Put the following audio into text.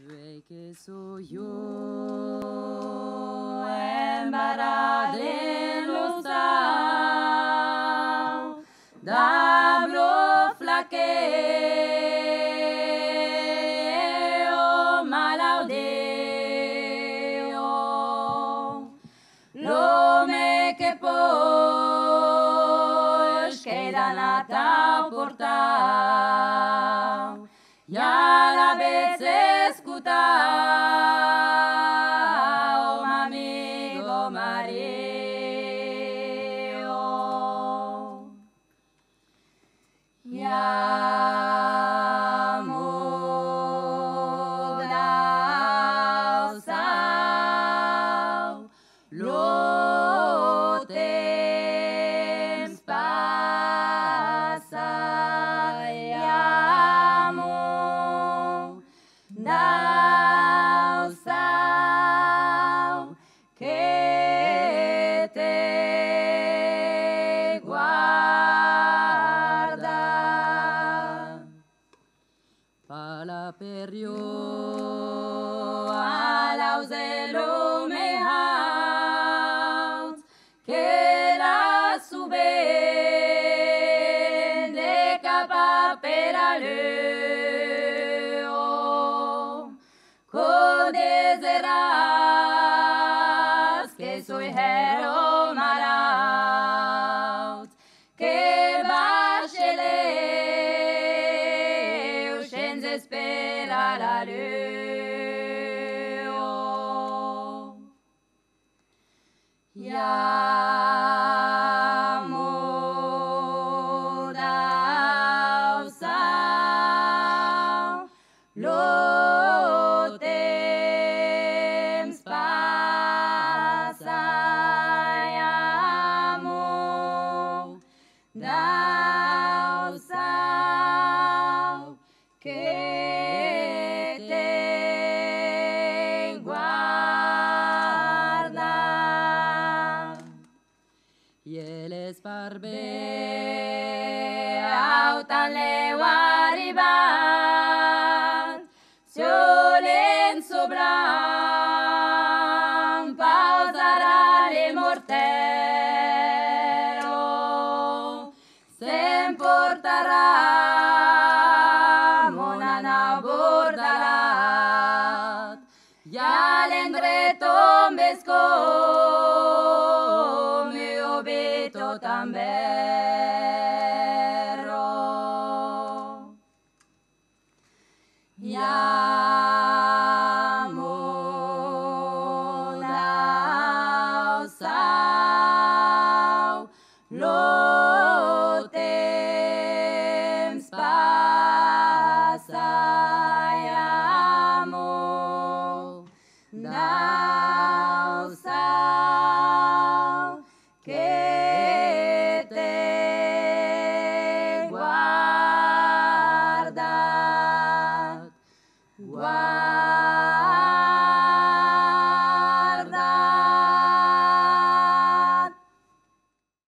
Rey que soy yo, embarrado en los sal, dablo flaqueo, malaudeo, lo me que pois queda nata porta, ya la vez escuta, oh, amigo Mario, ya moda sal, lo temps passa, ya moda sal, que te guarda. Para perio a l'auselo me haut, que la sube de capa per aleo, codeserás que soy hero malaut, que bacheleu senza espera la leo. Ya moda sal, lo temps passa, ya moda sal, que te guarda. Y el esparbe autan le arribar, solen sobran, pausará le mortero, se importará, monana bordarat, ya l'endre tombes come obeto tambero. Ya moda sal, lo